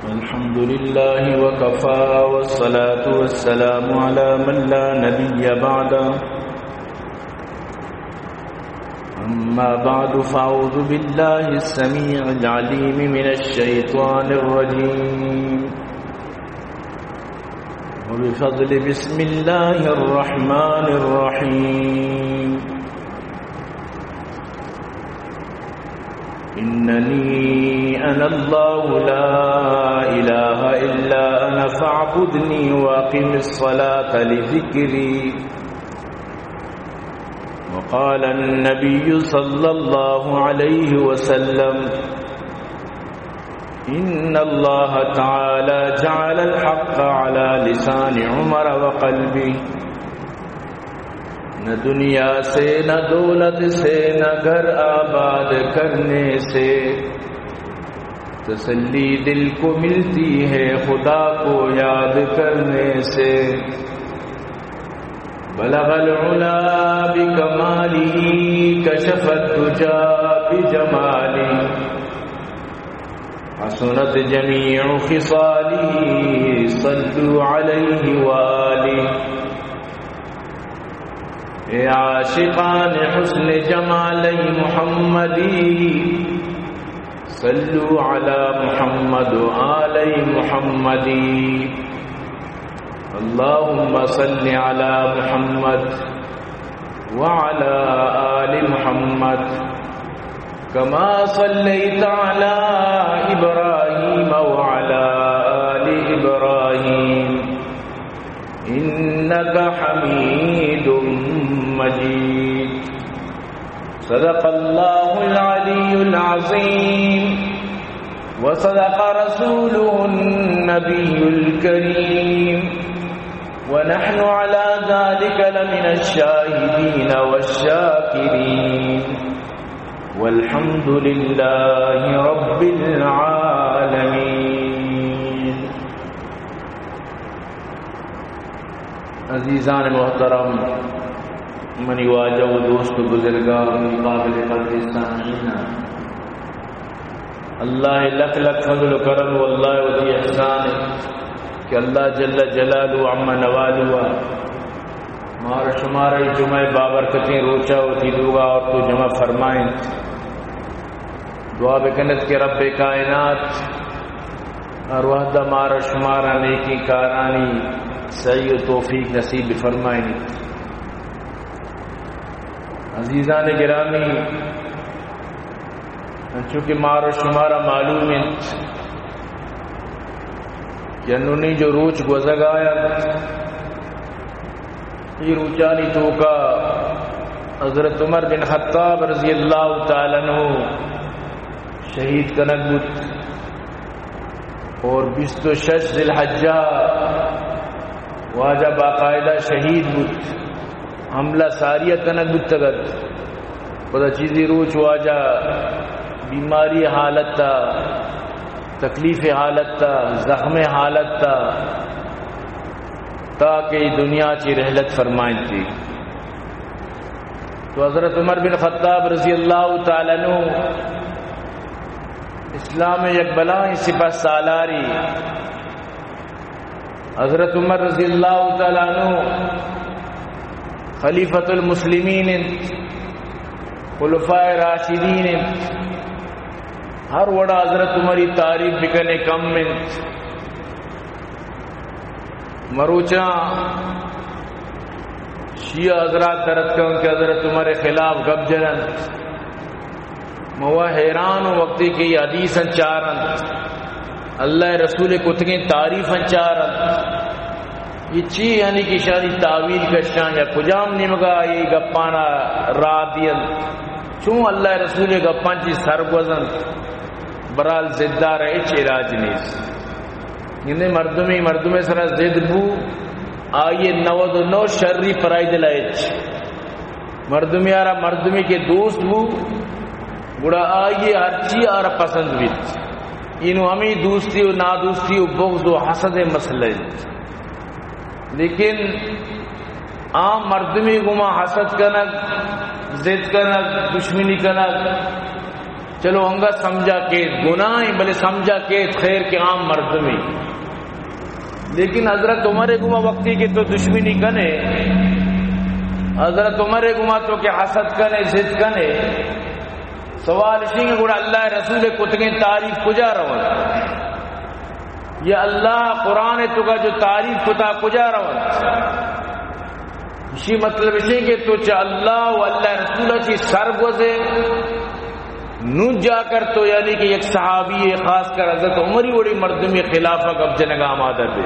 الحمد لله وكفى والصلاة والسلام على من لا نبي بعده أما بعد فأعوذ بالله السميع العليم من الشيطان الرجيم وبفضل بسم الله الرحمن الرحيم إنني أنا الله لا إله إلا أنا فاعبدني وأقم الصلاة لذكري وقال النبي صلى الله عليه وسلم إن الله تعالى جعل الحق على لسان عمر وقلبه نہ دنیا سے نہ دولت سے نہ گھر آباد کرنے سے تسلی دل کو ملتی ہے خدا کو یاد کرنے سے بلغ العلا بکمالہ کشف الدجا بجمالہ حسنت جمیع خصالہ صلوا علیہ وآلہ اے عاشقان حسن جمالی محمدی صلو علی محمد و آل محمدی اللہم صل علی محمد وعلی آل محمد کما صلیت علی ابراہیم وعلی آل ابراہیم انک حمید مجید صدق اللہ العلی العظیم وصدق رسوله النبی الکریم ونحن على ذلك لمن الشاہدین والشاکرین والحمد للہ رب العالمین۔ عزیزان محترم، منی واجہ و دوست بزرگاں، قابل قدر سامعین، اللہ لکھ لکھ فضل و کرم واللہ وذی احسان کہ اللہ جل جلالہ عما نوالہ مار شمار جمعہ بابرکتیں روچا ہوتی دوگا اور تو جمع فرمائیں۔ دعا بکنت کے رب کائنات اور وحدہ مار شمارہ نیکی کارانی صحیح و توفیق نصیب فرمائیں۔ عزیزان گرامی، چونکہ مار و شمارہ معلوم ہے کہ انہوں جو روچ گزگایا یہ روچانی تو کا حضرت عمر بن خطاب رضی اللہ تعالیٰ عنہ شہید کنک بود اور 26 ذی الحجہ واجہ باقاعدہ شہید بود حملہ ساریہ کنک بود تگت خدا چیزی روچ واجہ بیماری حالت تا، تکلیف حالت تا، زخم حالت تا، تاکہ دنیا چی رحلت فرمائیں تھی۔ تو حضرت عمر بن خطاب رضی اللہ تعالیٰ عنہ اسلام یک بلائیں سپہ سالاری حضرت عمر رضی اللہ تعالیٰ عنہ خلیفۃ المسلمین، خلفاء راشدین، ہر وڑا حضرت عمری تعریف بکنے کم من مروچاں شیعہ حضرات درد کن کہ حضرت عمر خلاف گب جرن موا حیران و وقتی کی حدیث انچارن اللہ رسول کتگیں تعریف انچارن یہ چی یعنی کہ شادی تعویل کشان یا کجام نمگا یہ گپانا را دین چون اللہ رسول گپان چی سرگوزن برال زدار اچ علاج نیس یعنی مردمی سرا زد بو آئیے 99 شرری پرائی دلائچ مردمی آرہ مردمی کے دوست بو گوڑا آئیے ہر چی آرہ پسند بیت انہوں ہمیں دوستی و نادوستی و بغض و حسد مسئلہ لیکن عام مردمی گما حسد کنک، ضد کنک، دشمنی کنک چلو انگا سمجھا کہ گناہیں بلے سمجھا کہ خیر کے عام مرد میں، لیکن حضرت عمر گما وقتی کے تو دشمنی کنے، حضرت عمر گما تو کہ حسد کنے ضد کنے. سوال اسی کہ گوڑا اللہ رسول کتگیں تعریف کجا رون، یا اللہ قرآن تو کا جو تعریف کتا کجا رون. اسی مطلب اسی کہ تو چا اللہ و اللہ رسولہ چی سر گوزے نو جا کر تو یعنی کہ ایک صحابی خاص کر حضرت عمری وڑی مردمی خلافہ کب جنگا آمادہ دے،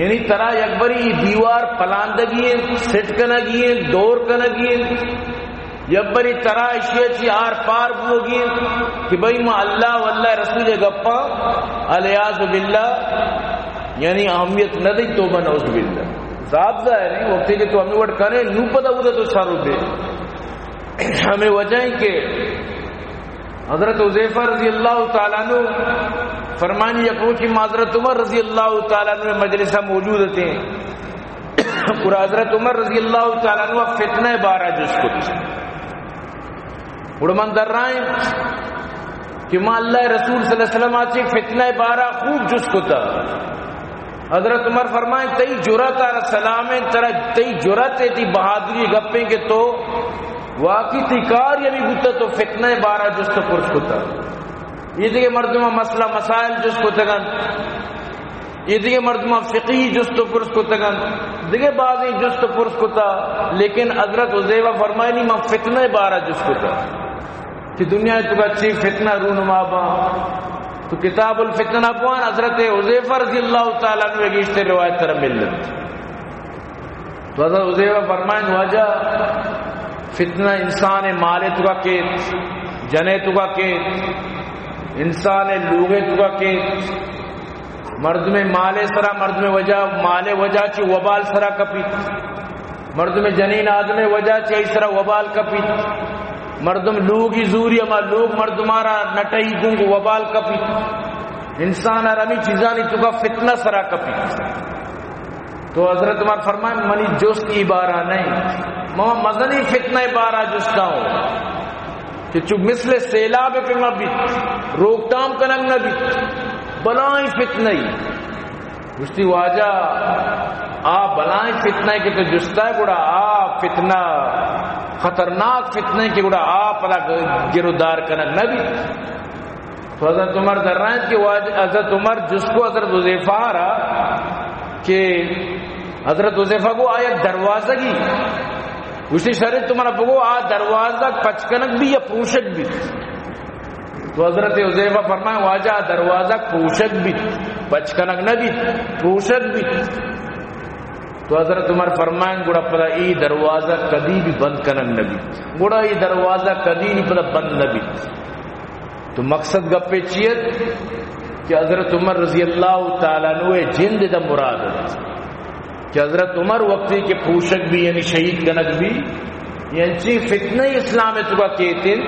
یعنی ترا یک بری دیوار پلاندگی سٹ کنگی دور کنگی یک بری ترا اشیاء چی آر پار بوگی کہ بھئی ما اللہ و اللہ رسول گپا علیاذ باللہ یعنی اہمیت نہ دی توبہ نعوذ باللہ صاحب ظاہر ہے وقتی کہ تو ہمیں وڑ کرے نو پتا ہوتا تو سارو دے. ہمیں وجہ ہے کہ حضرت حذیفہ رضی اللہ تعالیٰ عنہ فرمانی یکو کہ حضرت عمر رضی اللہ تعالیٰ عنہ مجلسہ موجود تھے اور حضرت عمر رضی اللہ تعالیٰ عنہ فتنہ بارہ جس کو اور من در رائیں کہ ماں اللہ رسول صلی اللہ علیہ وسلم آتی فتنہ بارہ خوب جس کو تھا. حضرت عمر فرمائیں تئی جرات آرہ سلامیں تئی جرات تی بہادری گپیں کہ تو واقعی تکار یعنی گتا تو فتنہ بارہ جس تو پرس کتا. یہ دیکھے مردمہ مسئلہ مسائل جس کو تگن، یہ دیکھے مردمہ فقہی جس تو پرس کو تگن، دیکھے بعضی جس تو پرس کتا. لیکن حضرت حذیفہ فرمائے نہیں میں فتنہ بارہ جس کو تا کہ دنیا تو کا اچھی فتنہ رونما با. تو کتاب الفتنہ پوان حضرت حذیفہ رضی اللہ تعالیٰ عنہ گیشتے روایت طرح مل لیتے. تو حضرت حذیفہ فرمائیں واجہ فتنہ انسان مالے تو کا کیت جنے تو کا کیت انسان لوگے تو کا کیت مرد میں مالے سرا مرد میں وجہ مالے وجہ چی وبال سرا کپیت مرد میں جنین آدم وجہ چی ای سرا وبال کپیت مردم لوگی زوری اما لوگ مردمارا نٹائی گنگ وبال کپیت انسان رمی چیزانی تو کا فتنہ سرا کپیت. تو حضرت عمر فرمائے منی جست عبارہ نہیں میں مزنی فتنہ بارہ جستا ہوں کہ چونکہ مثل سیلاب پہ نہ بیت روک تام کنگ نہ بیت بلائیں فتنہ گشتی واجہ آ بلائیں فتنہ کہ تو جستا ہے گوڑا آ فتنہ خطرناک فتنہ کہ گوڑا آ پلا گرودار کنگ نہ بیت. تو حضرت عمر در رہے ہیں کہ حضرت عمر جس کو حضرت حذیفہ رہا کہ حضرت حذیفہ کو آیا دروازہ کی اسی شرط تمہارا بگو آ دروازہ پچکنک بھی یا پوشک بھی. تو حضرت حذیفہ فرمائے واجہ دروازہ پوشک بھی پچکنک نہ بھی پوشک بھی. تو حضرت عمر فرمائیں گوڑا پدا ای دروازہ کدی بھی بند کنک نہ بھی گوڑا ای دروازہ کدی نہیں پدا بند نہ بھی. تو مقصد گپے چیت کہ حضرت عمر رضی اللہ تعالیٰ عنہ جند دا مراد کہ حضرت عمر وقتی کے پوشک بھی یعنی شہید کنک بھی یہ انچی فتنہ اسلام تو کا کہتے ہیں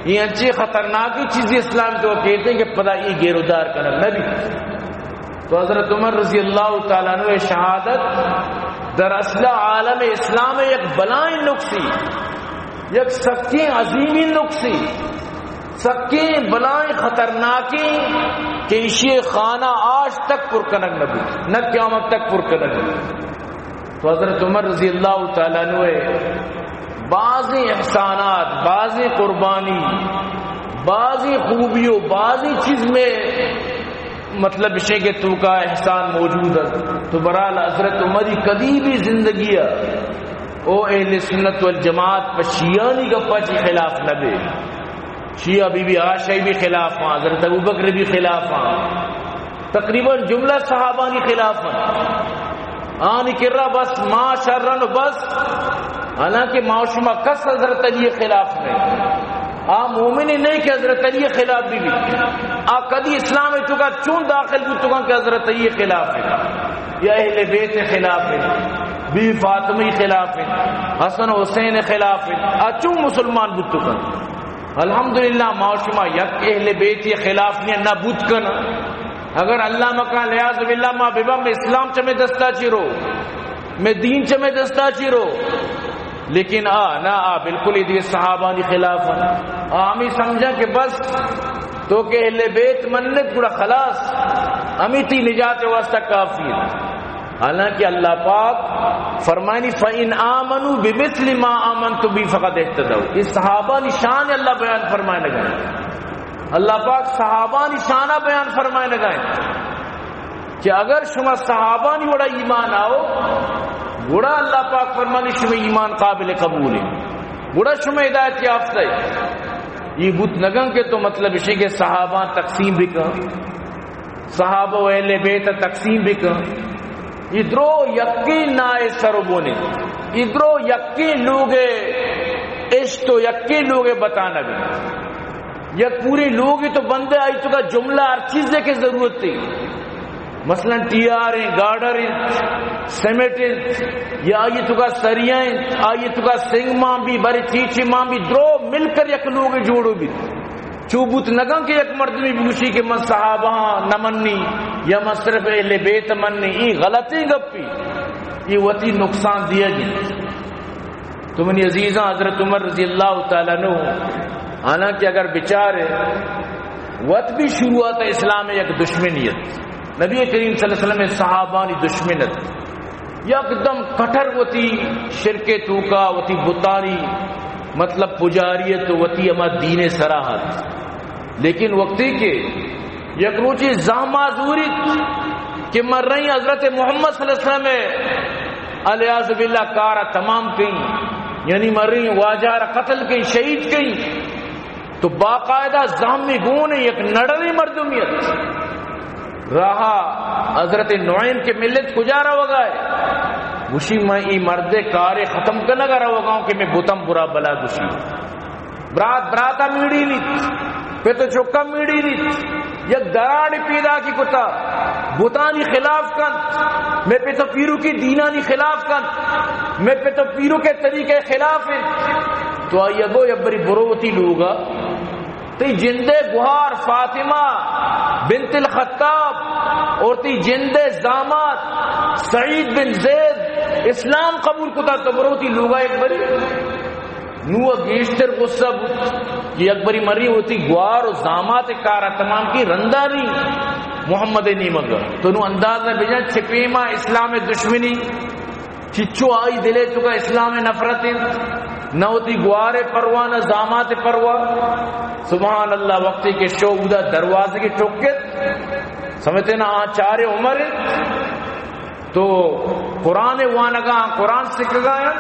یہ انچی خطرناکی چیزی اسلام تو کا کہتے ہیں کہ پدا ای گیرودار کنک نبی. تو حضرت عمر رضی اللہ تعالیٰ عنہ شہادت در اصل عالم اسلام ایک بلائیں نقصی یک سکی عظیمی نقصی سکی بلائیں خطرناکی کہ اسی خانہ آج تک پرکنگ نبی نہ قیامت تک پرکنگ نبی. تو حضرت عمر رضی اللہ تعالیٰ عنہ بعضی احسانات بعضی قربانی بعضی خوبیوں بعضی چیز میں مطلب اسے کہ تو کا احسان موجود ہے. تو برحال حضرت عمری کبھی بھی زندگی او اہل سنت والجماعت پر شیعانی گپا چی خلاف نہ دے. شیعہ بی بی عائشہ بھی خلاف ہیں حضرت ابوبکر بھی خلاف ہیں تقریباً جملہ صحابانی خلاف ہیں آنی کرا بس ما شرن بس حالانکہ معاشمہ کس حضرت علی خلاف نہیں مومنی نہیں کہ حضرت علی خلاف بھی کدی اسلام تو کا چون داخل بھی تو کہ حضرت علی خلاف ہے یا اہل بیت خلاف ہے بی فاطمی خلاف ہے حسن حسین خلاف ہے چون مسلمان بھی تو کا الحمدللہ معاشمہ یک اہل بیت خلاف نہیں نہ بود کنا اگر اللہ مکان لیاز باللہ ما ببا میں اسلام چمیں دستا چیرو میں دین چمیں دستا چیرو لیکن نہ بالکل یہ صحابہ دی خلاف ہمیں سمجھا کہ بس تو کہ اہل بیت منت پورا خلاص ہمیں تی نجات واسطہ کافی ہے. حالانکہ اللہ پاک فرمائنی فَإِنْ آمَنُوا بِمِثْلِ مَا آمَنْتُ بِهِ فَقَدْ اهْتَدَوْا. اس صحابہ نشان اللہ بیان فرمائے لگائیں. اللہ پاک صحابہ نشانہ بیان فرمائے لگائیں کہ اگر شما صحابہ نہیں بڑا ایمان آؤ بڑا اللہ پاک فرمانی شما ایمان قابل قبول ہے, بڑا شما ہدایت یافتہ ہے. یہ بت نگن کے تو مطلب اسی کہ صحابہ تقسیم بھی کر, صحابہ و اہل بیت تقسیم بھی کر. ادرو یقین نائے سربونے ادرو یقین لوگے عشق تو یقین لوگے بتانا بھی یا پوری لوگ تو بندے آئی تو کا جملہ ہر چیز کے ضرورت تھی. مثلا ٹی آر گارڈر سیمیٹ یا آئی تو کا سریاں آئی تو کا سنگ ماں بھی بڑی چیچی ماں بھی درو مل کر یک لوگ جوڑو بھی چوبوت نگن کے ایک مرد میں بوشی کہ من صحابہ نہ مننی یا من صرف اہل بیت مننی. یہ غلطی گپی یہ وتی نقصان دیا گی. تو منی عزیزاں حضرت عمر رضی اللہ تعالیٰ عنہ حالانکہ اگر بچارے وقت بھی شروع ہوتا اسلام میں یک دشمنیت, نبی کریم صلی اللہ علیہ وسلم صحابانی دشمنت یک دم کٹر وتی شرک توکا وتی بتانی مطلب پجاریت وتی اما دین سراحت. لیکن وقتی کے یک روچی زہمہ زوریت کہ مر رہی حضرت محمد صلی اللہ علیہ وسلم علیہ باللہ کارا تمام کہیں یعنی مر رہی واجہ قتل کہیں شہید کہیں تو باقاعدہ زہمی گون یک نڑری مردمیت رہا حضرت نعیم کے ملت کجارا وگائے گوشی میں ای مرد کارے ختم کرنا گا رہا وگاؤں کہ میں بوتم برا بلا گوشی براتا میڑی نیت پہ تو چکا میڑی نیت یک دراڑی پیدا کی کتا بوتانی خلاف کن میں پہ تو پیرو کی دینانی خلاف کن میں پہ تو پیرو کے طریقے خلاف ہے. تو آئیے گو یا بری بروتی لوگا تی جندے گوھار فاطمہ بنت الخطاب اور تی جندے زامات سعید بن زید اسلام قبول کتا تو بروتی لوگا ایک بری نوہ گیشتر غصہ کہ ایک بری مری ہوتی گوار و زامات کارا تمام کی رنداری محمد نیمگا تو نو انداز میں بجن چھپیما اسلام دشمنی چچو آئی دلے چکا اسلام نفرت نہ ہوتی گوارے پروا نہ زامات پروا. سبحان اللہ وقتی کے شوبدہ دروازے کی ٹوکت سمجھتے نا چارے عمر تو قرآن وانگا قرآن سکھ گایا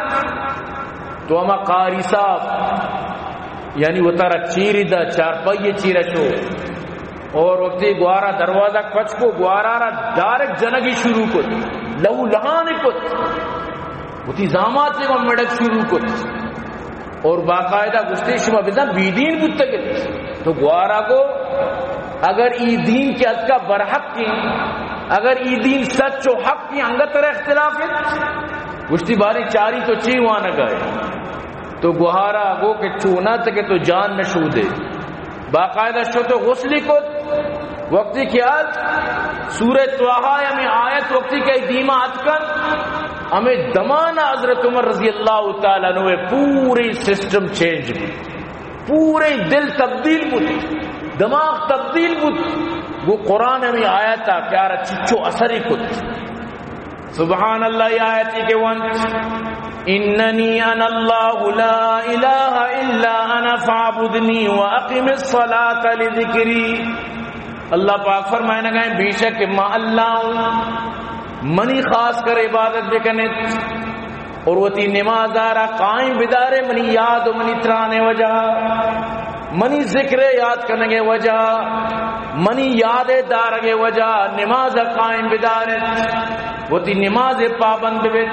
تو اما قاری صاحب یعنی وہ تارا چیری دا چار پائیے چیرہ شو اور وقتی گوارا دروازہ کچھ کو گوارا را ڈائریکٹ جنگی شروع کت لہو لہانے کت وتی زامات سے وہ مڑک شروع کت اور باقاعدہ گشتے شما بزا بیدین متقل تو گوارا کو اگر ای دین کے ادکا برحق کی اگر ای دین سچ و حق کی انگت طرح اختلاف ہے گشتی باری چاری تو چی وانا گئے تو گوہارا گو کہ چونا تکے تو جان نشو دے باقاعدہ شو تو غسلی کو وقتی کی آج سورہ طٰہٰ ہمیں آیت وقتی کی دیمہ اتکن ہمیں دمانا حضرت عمر رضی اللہ تعالیٰ عنہ پوری سسٹم چینج بھی پورے دل تبدیل بود دماغ تبدیل بود وہ قرآن میں آیا تھا پیارا چچو اثر ہی کت سبحان اللہ یہ آیتی کے وانت اننی انا اللہ لا الہ الا انا فعبدنی واقم الصلاة لذکری. اللہ پاک فرمائے نہ گئے بے شک ما اللہ ہوں منی خاص کر عبادت بکنے اور وتی نماز آرہ قائم بدارے منی یاد و منی ترانے وجہ منی ذکر یاد کرنے کے وجہ منی یاد دارگے وجہ نماز قائم بدارے وتی نماز پابند بیت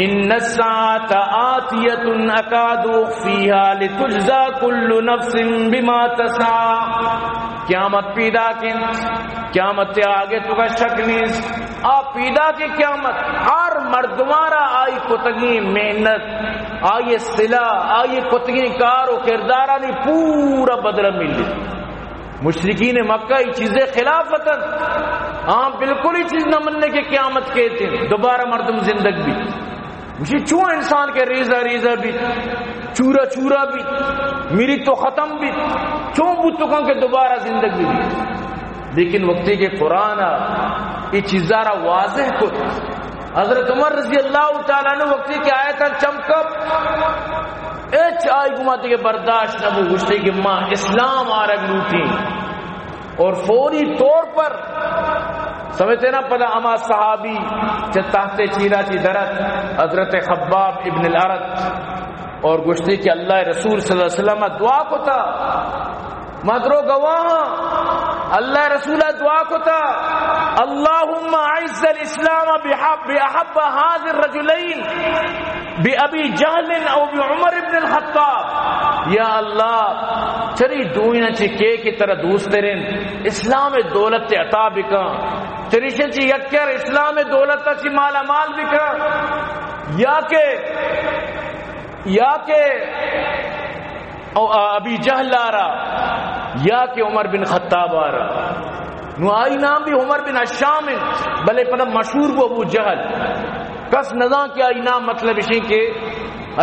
ان الساعة آتیة اکاد اخفیها لتجزا کل نفس بما تسعى. قیامت پیدا کن قیامت آگے تو کا شک نہیں آپ پیدا کی قیامت ہر مردمارا آئی کتگی محنت آئی صلح آئی کتگی کار و کردارہ نہیں پورا بدلہ مل لی. مشرکین مکہ یہ چیزیں خلافتاً ہاں بالکل ہی چیز نہ مننے کے قیامت کہتے ہیں دوبارہ مردم زندگ بھی مجھے چوں انسان کے ریزہ ریزہ بھی چورا چورا بھی میری تو ختم بھی چوں بتوں کے دوبارہ زندگی بھی. لیکن وقتی کے قرآن یہ چیزارہ واضح کو حضرت عمر رضی اللہ تعالیٰ عنہ وقتی کی آیت چمکب ایچ آئی گماتی کے برداشت نبو گشتے کہ ماں اسلام آرگ لوٹی اور فوری طور پر سمجھتے نا پدا اما صحابی تحت چیرا چی درد حضرت خباب ابن الارت اور گشتے کہ اللہ رسول صلی اللہ علیہ وسلم دعا کو تھا مدرو گواہ اللہ رسول دعا کو تھا اللہم اعز الاسلام بأحب هذه الرجلین بأبی جہل او بعمر ابن الخطاب. یا اللہ چری دوئینا چی کی طرح دوست رین اسلام دولت عطا بکا چریشن چی یکر اسلام دولت چی مالا مال بکا یا کہ ابی جہل آرہ یا کہ عمر بن خطاب آرہ نو آئی نام بھی عمر بن الشام بلے پنہ مشہور کو ابو جہل کس نظام کیا آئی نام مطلب اسی کے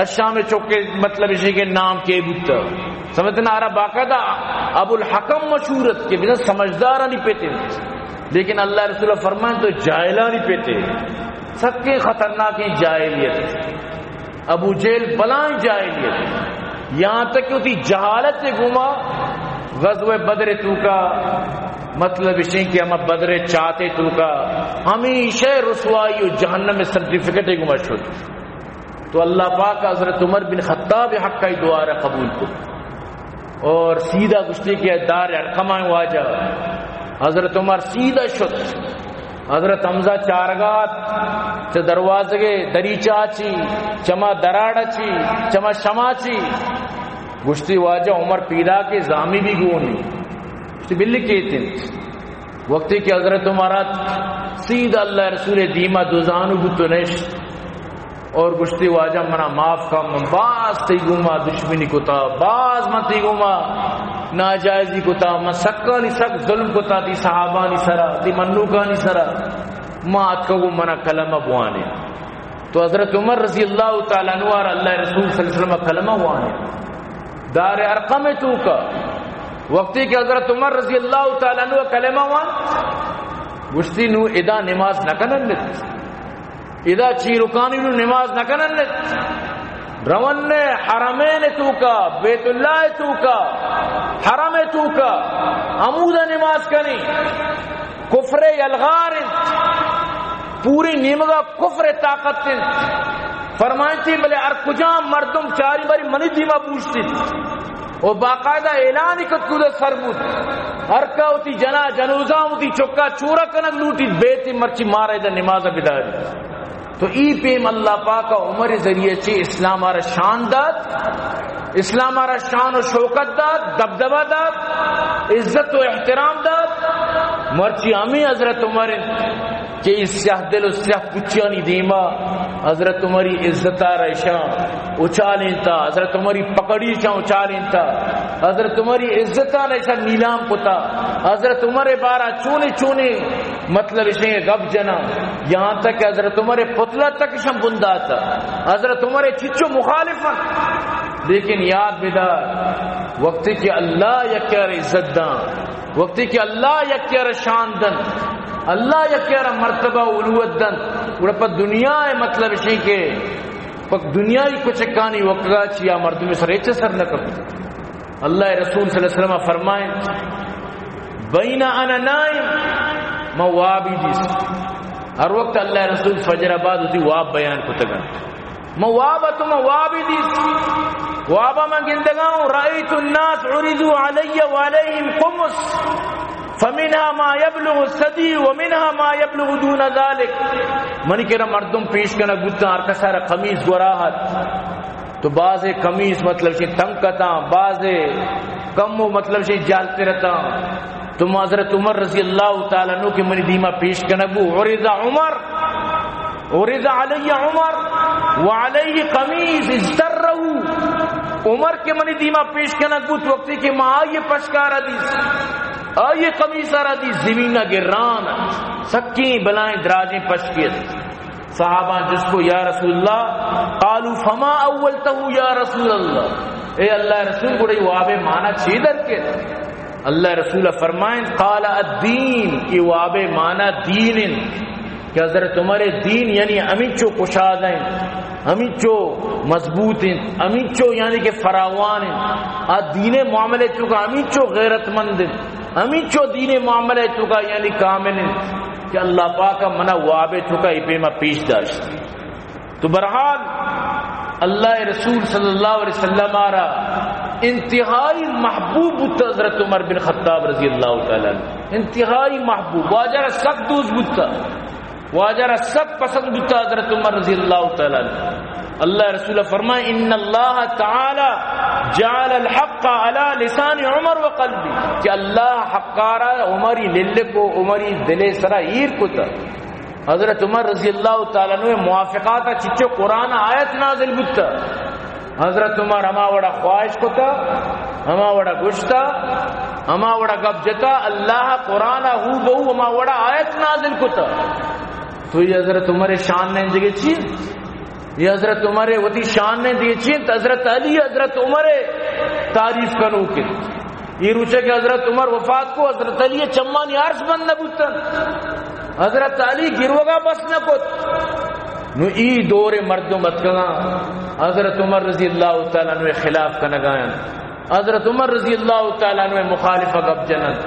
الشام چوکے مطلب اسی کے نام کے بودتا سمجھنا آرہ باقاعدہ ابو الحکم مشہورت کے بنا سمجھدارہ نہیں پیتے لیکن اللہ رسول فرمائیں تو جاہلہ نہیں پیتے سب کے خطرناک جاہلیت ابو جہل بلائیں جاہلیت یہاں تک کہ اسی جہالت سے گھوما غزوہ بدر تو کا مطلب اسی کہ ہم بدر چاہتے تو کا ہمیشہ رسوائی و جہنم میں سرٹیفکیٹ گھوما شد تو اللہ پاک حضرت عمر بن خطاب حق کا دعا رہا قبول کو اور سیدھا گشتی کے دار ارقمہ واجہ حضرت عمر سیدھا شد حضرت حمزہ چارگات چا دروازگے دریچہ چی چما دراڑا چی چما شما چی گشتی واجہ عمر پیدا کے زامی بھی گونی گشتی بلی کہتے ہیں وقتی کہ حضرت عمرات سیدھا اللہ رسول دیمہ دوزانو بتو نشت اور گشتی واجہ منا معاف کا من باز تی گوما دشمنی کتا باز من تی گوما ناجائزی کتا من سکانی سک ظلم کتا تی صحابانی سرا تی منوکانی سرا ما اتکو منا کلمہ بوانے تو حضرت عمر رضی اللہ تعالیٰ عنہ اور اللہ رسول صلی اللہ علیہ وسلم کلمہ بوانے دار ارقم تو کا وقتی کہ حضرت عمر رضی اللہ تعالیٰ عنہ کلمہ بوان گشتی نو ادا نماز نکنن لیت اذا چیرکانی نو نماز نکنن روان نے حرمین تو کا بیت اللہ تو کا حرم تو کا عمود نماز کنی کفر یلغار پوری نیمگا کفر طاقت فرمائنتی بلے ارکجام مردم چاری باری منی دیما پوچھتی اور باقاعدہ اعلان کت کودہ سر بود ارکا ہوتی جنا جنوزہ ہوتی چکا چورا کنک لوٹی بیتی مرچی مارا ادھر نماز بداری تو ای پیم اللہ پاک عمر ذریعے چی اسلام آرہ شان داد اسلام آرہ شان و شوکت داد دبدبہ داد عزت و احترام داد مرچی ہمیں حضرت عمر کہ اس سیاہ دل و سیاہ پچانی دیما حضرت عمری عزت آرہ شان اچالیں تا حضرت عمری پکڑی شان اچالیں تا حضرت عمری عزت آرہ شان نیلام کتا حضرت عمر بارہ چونے چونے مطلب اسے غب جنا یہاں تک کہ حضرت عمر پتلا تک شم بندہ تھا حضرت عمر چچو مخالفت لیکن یاد بیدار وقتی کہ اللہ یکیار عزت دان وقتی کہ اللہ یکیار شان دن اللہ یکیار مرتبہ علوت دن اور پا دنیا مطلب اسی کہ پک دنیا ہی کچھ کانی وقتگا چیا مردم میں سر ایچے سر نہ کرو اللہ رسول صلی اللہ علیہ وسلم فرمائیں بین انا نائم موابی دیس ہر وقت اللہ رسول فجر آباد ہوتی واب بیان کو تگا موابت موابی دیس وابا من گندگاؤں رأیت الناس عرضو علی وعلیہم قمس فمنها ما يبلغ الصدی ومنها ما يبلغ دون ذلك منی کہنا مردم پیش کرنا گتا ہر کسارا قمیص گوراہت تو بعض قمیص مطلب سے تنگ کتا بعض کم مطلب سے جالتے رہتا تم حضرت عمر رضی اللہ تعالیٰ عنہ کی منی دیما پیش کنگو عرض عمر عرض علی عمر وعلیہ قمیص ازدرہو عمر کے منی دیما پیش کنگو تو وقتی کہ ماں آئیے پشکار حدیث آئیے قمیص حدیث زمینہ گران سکیں بلائیں دراجیں پشکیت صحابہ جس کو یا رسول اللہ قالوا فما اولتہ یا رسول اللہ، اے اللہ رسول کو واب مانا چیدر کے اللہ رسول فرمائیں قال الدین، یہ واب مانا دین، کہ حضرت عمر دین یعنی امیچو کشاد ہیں، امیچو مضبوط ہیں، امیچو یعنی کہ فراوان ہیں، دین معاملے چکا امیچو غیرت مند ہیں، امیچو دین معاملے چکا یعنی کامل ہیں، کہ اللہ پاک کا منع واب چکا پیما پیش داشت. تو بہرحال اللہ رسول صلی اللہ علیہ وسلم آرہ انتہائی محبوب بتا حضرت عمر بن خطاب رضی اللہ تعالیٰ عنہ، انتہائی محبوب، واجہ سخت دوست بتا، واجہ سخت پسند بتا حضرت عمر رضی اللہ تعالیٰ عنہ. اللہ رسول فرمائے ان اللہ تعالی جعل الحق علی لسان عمر و قلبی، کہ اللہ حقارا عمری لل کو عمری دل سرا ایر کو تا. حضرت عمر رضی اللہ تعالیٰ عنہ موافقات چچو قرآن آیت نازل بتا، حضرت عمر ہما وڑا خواہش کو تا، ہما وڑا گشتا، ہما وڑا گب جتا، اللہ قرآن ہو بہو ہما وڑا آیت نازل کو تا. تو یہ حضرت عمر شان نے جگہ چیز، یہ حضرت عمر وتی شان نے دیے چیز، حضرت علی حضرت عمر تعریف کنو کے یہ روچے کہ حضرت عمر وفات کو حضرت علی چمانی عرش بند نبوتن، حضرت علی گروگا بس نکت نو ای دور مردوں متکنا حضرت عمر رضی اللہ تعالیٰ عنہ خلاف کنگائن، حضرت عمر رضی اللہ تعالیٰ عنہ مخالفہ گب جنن،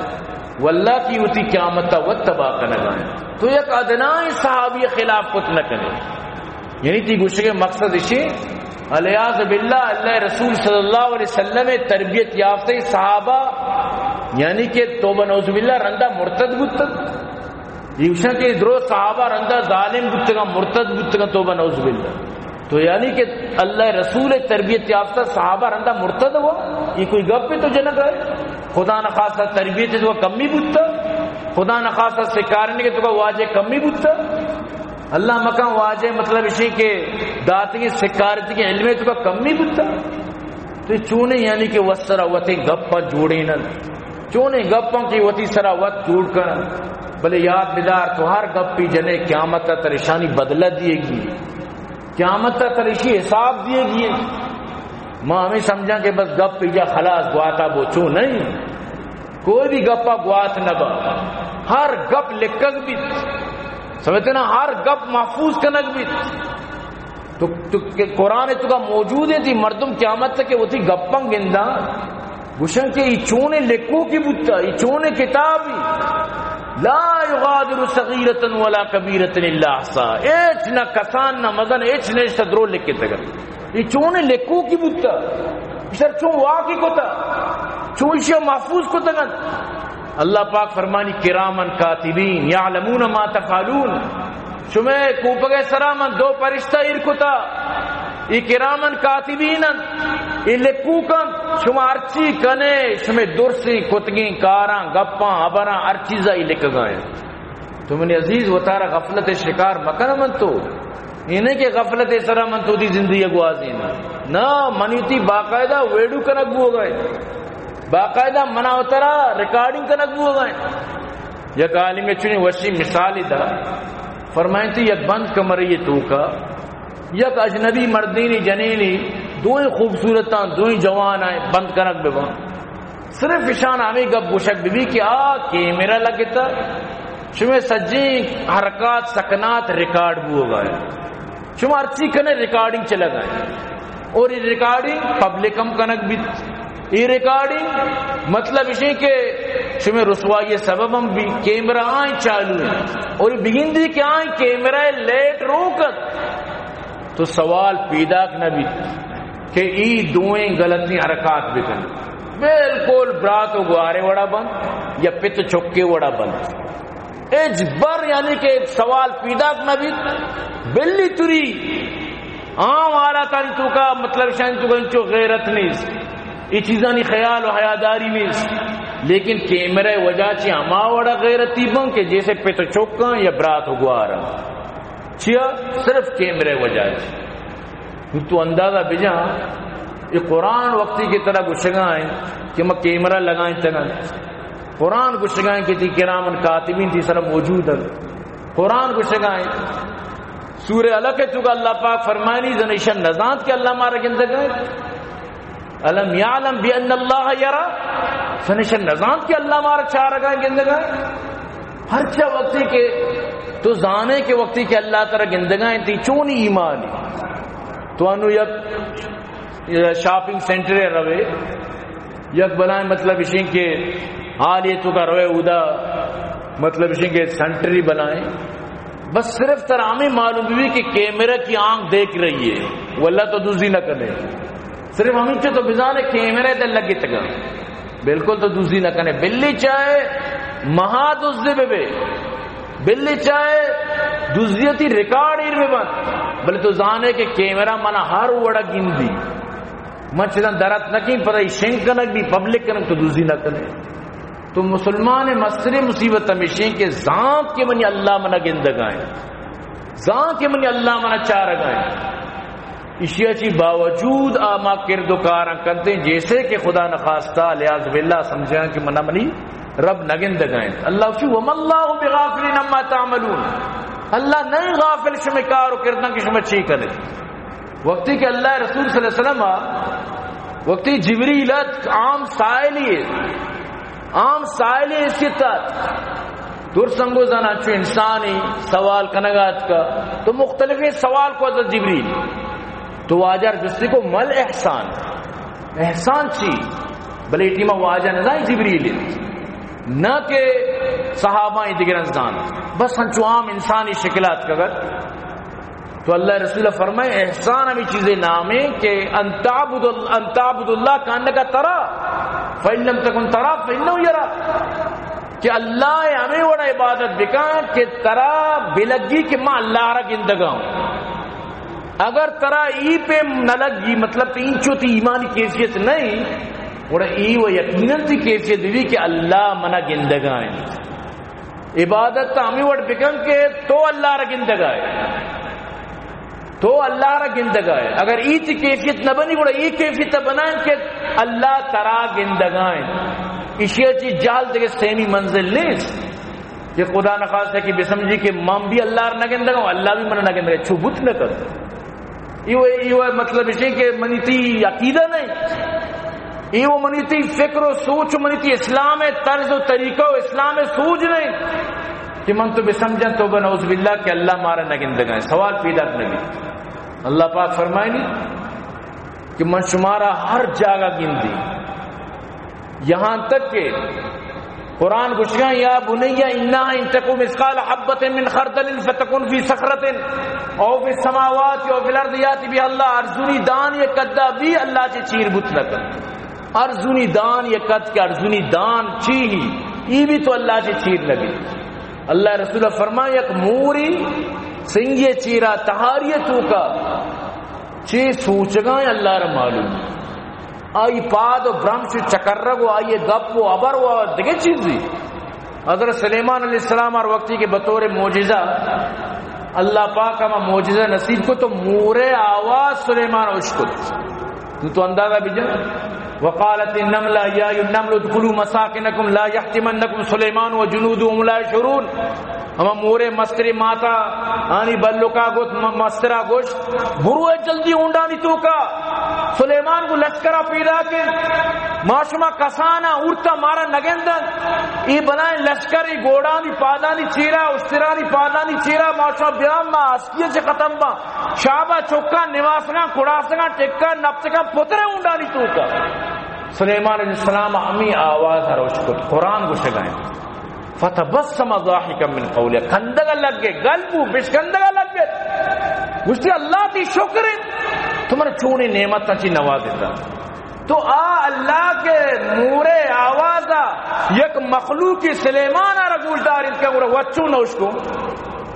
واللہ کی ہوتی قیامت واتباع کنگائن. تو یک ادنائی صحابی خلاف کت نہ کرے، یعنی تی گوشت کے مقصد اسی الیاذ باللہ اللہ رسول صلی اللہ علیہ وسلم تربیت یافتہ صحابہ یعنی کہ توبہ نعوذ باللہ رندہ مرتد بودتا، یہ کہ درو صحابہ رندہ ظالم بودتا مرتد بودتا توبہ نعوذ باللہ. تو یعنی کہ اللہ رسول تربیت یافتہ صحابہ رندہ مرتد ہوا، یہ کوئی گپ پہ تو جنک ہے. خدا نخواستہ تربیت تو کمی بودتا، خدا نخواستہ سکارنے کے تو واجہ کمی بودتا، اللہ مکان واجہ مطلب اسی کے داتی کی سکارتی کے علمے تو کا کمی بودتا. تو چونے یعنی کہ وسرا وطی گپا جوڑی نہ، چونے گپاں کی وطی سرا وط جوڑ کر بلے یاد بدار تو ہر گپی جنے قیامت ترشانی بدلہ دیے گی، قیامت ترشی حساب دیے گی. ماں ہمیں سمجھا کہ بس گپ پی جا خلاص گواتا بوچو نہیں، کوئی بھی گپا گوات نہ با، ہر گپ لکھک بھی سمجھتے نا، ہر گپ محفوظ کنک بھی تو قرآن تو کا موجود ہے تھی مردم قیامت تک کہ وہ تھی گپاں گندہ گشن کے ایچونے لکھو کی بتا، ایچونے کتابی لا یغادر صغیرتا ولا کبیرتا الا احصاها، ایچ نہ کسان نہ مدن ایچ نہ صدرو لکھ کے تگر ایچونے لکھو کی بتا، اسر چون واقعی کو تا چون اشیاء محفوظ کو تگن. اللہ پاک فرمانی کرامن کاتبین یعلمون ما تفعلون، شمع کوپگے سرامن دو پرشتہ ارکتا، ای کرامن کاتبین ای لکوکن شمع ارچی کنے شمع درسی کتگیں کاراں گپاں ابراں ارچیزہ ای لکھ گئے. تو من عزیز و تارا غفلت شکار مکن من تو انہیں کہ غفلت سرامن تو دی زندگی گوازی نہ منیتی باقاعدہ ویڈو کنک بو گئے، باقاعدہ منع اترا ریکارڈنگ کنک بو گئے. یک عالم چنی وشی مثالی دا فرمائیں تھی یک بند کمری تو کا یک اجنبی مردینی جنینی دوئی خوبصورتاں دوئی جوان آئے بند کنک بے بان صرف اشان آمی گب گوشک بی کہ کیمرہ لگتا شمع سجی حرکات سکنات ریکارڈ بو گئے، شمع ارچی کنے ریکارڈنگ چلا گئے، اور یہ ریکارڈنگ پبلکم کنک بھی، یہ ریکارڈنگ مطلب اسی کہ شمع رسوائی سبب ہم بھی کیمرہ آئیں چالو ہیں اور یہ بگندی کہ آئیں کیمرہ لیٹ روکت. تو سوال پیدا نہ بھی کہ ای دوئیں غلطی حرکات بھی کریں بالکل برات و گوارے وڑا بند یا پت چکے وڑا بند اجبر، یعنی کہ سوال پیدا نہ بھی بلی تری عام آلہ تاری تو کا مطلب شاید تو کا انچو غیرت نیس یہ چیزانی خیال و حیاداری نیس، لیکن کیمرہ وجہ چی ہما وڑا غیرتی بن کہ جیسے پت چکاں یا برات و گوارا چیا صرف کیمرے وجہ چی. تو اندازہ بجا یہ قرآن وقتی کی طرح گشگائیں کہ میں کیمرہ لگائیں تگن، قرآن گشگائیں کہ تی کرامن کاتبین تی سر موجود ہے، قرآن گشگائیں سورہ علق ہے تو کہ اللہ پاک فرمانی زنیشن نزانت کہ اللہ مارا گندگائیں علم یعلم بان اللہ یرا زنیشن نزانت کہ اللہ مارا چاہ رگائیں گندگائیں ہر چا وقتی کے تو زانے کے وقتی کہ اللہ تعالی گندگائیں تی چونی ایمانی تو انو یک شاپنگ سینٹر روے یک بلائیں مطلب اشیں کے حال یہ تو کا روے اودا مطلب اشیں کے سینٹری بنائیں بس صرف ترامی معلوم بھی کہ کیمرہ کی آنکھ دیکھ رہی ہے واللہ تو دوسری نہ کرے صرف ہمیں تو بزانے کیمرہ دل لگی تگا بالکل تو دوسری نہ کرے بلی چاہے مہا دوسری بے بلی چاہے دوسریتی ریکارڈ ایر میں بند بلے تو زانے کے کیمرہ منا ہر وڑا گندی مچھدن درت نکی پتہ شنک کنک بھی پبلک کنک تو دوسری نہ کرے تو مسلمان مصری مصیبت ہمیشہ کہ زان کے منی اللہ منا گندگائیں زان کے منی اللہ منا چارگائیں اشیاء چی باوجود آما کردکاراں کرتے ہیں جیسے کہ خدا نخواستہ لیاذ باللہ سمجھائیں کہ منا منی رب نگندگائیں اللہ چی وَمَا اللَّهُ بِغَافِلٍ عَمَّا تَعْمَلُونَ اللہ نہیں غافل شمکار کردنا کہ شما چی کرے وقتی کہ اللہ رسول صلی اللہ علیہ وسلم وقتی جبریلت عام سائلی عام سائلی حیثیت دور سنگو زنا چو انسانی سوال کنگات کا تو مختلف سوال کو حضرت جبریل تو واجر جسے کو مل احسان چی بلے ٹیمہ واجہ نظائی جبریل نہ کہ صحابہ دیگر انسان بس ہنچو عام انسانی شکلات کا گر تو اللہ رسول فرمائے احسان ہمیں چیزیں نامے کہ انتعبد اللہ کانکا ترا فَإِن لَمْ تَكُنْ تَرَا فَإِنَّهُ يَرَا کہ اللہ ہمیں وڑا عبادت بکان کہ ترا بلگی کہ ماں اللہ را گندگا ہوں اگر ترا ای پہ نلگی مطلب تینچو تی ایمانی کیفیت نہیں وڑا ای و یقیناً تی کیفیت بھی کہ اللہ منا گندگا ہے عبادت تا ہمیں وڑا بکان کہ تو اللہ را گندگا ہے تو اللہ را گندگائے اگر ایتی کیفیت نہ بنی بڑا ای کیفیت بنائیں کہ اللہ ترا گندگائیں اشیاء چی جال دے سینی منزل لیس کہ خدا نخواست ہے کہ بسمجھی کہ مام بھی اللہ را نگندگاؤں اللہ بھی منہ نگندگاؤں چھوبت نہ کر یہ مطلب اسی کہ منیتی عقیدہ نہیں یہ منیتی فکر و سوچ منیتی اسلام طرز و طریقہ و اسلام سوچ نہیں کہ من تو بسمجھن تو بنعوذ باللہ کہ اللہ مارا نگندگائیں سوال پیدا کرنے اللہ پاک فرمائے نہیں کہ من شمارا ہر جگہ گندی یہاں تک کہ قرآن گشگاں یا بنیا انہا ان تکو مثقال حبت من خردل فتکن فی صخرت او فی السماوات او فی الارض یاتی بھی اللہ ارزونی دان یہ قدہ بھی اللہ چے چیر بت لکا ارزونی دان یہ قد کے ارزونی دان چی ہی یہ بھی تو اللہ چے چیر لگے اللہ رسول فرمائے یک موری سنگی چیرا تہاریتوں کا چی سوچگائیں اللہ را معلوم آئی پاد و برمش چکر رگو آئی گپ و عبر و دیکھے چیزی حضرت سلیمان علیہ السلام اور وقتی کے بطور معجزہ اللہ پاک ہمیں معجزہ نصیب کو تو مورے آواز سلیمان اشکت تو اندازہ بھی جائے وقالت النملہ یا النمل ادخلوا مساکنکم لا یحتمنکم سلیمان و جنودهم لا یشعرون ہم مورے مستری ماتا آنی بلو کا گوت مسترا گوشت بروے جلدی اونڈانی تو کا سلیمان کو لشکرہ پیدا کے معاشمہ کسانا اورتا مارا نگندن ای بنائیں لشکری گوڑانی پادانی چیرا اشترانی پادانی چیرا معاشمہ بیام ما آسکیہ سے ختم با شابہ چکا نواسنا کڑاسنا ٹکا نپسکا پترے اونڈانی تو کا سلیمان علیہ السلام امی آواز ہروش کو قرآن کو شگائیں فتبسم ضاحکا من قولیہ کندگا لگ گئے گلبو بشکندگا لگ گئے گوشتی اللہ تی شکر تمہارے چونے نعمت چی نواز دیتا تو اللہ کے مورے آوازہ یک مخلوقی سلیمان آرہ گوشدار ان کے مورے وچو نوش کو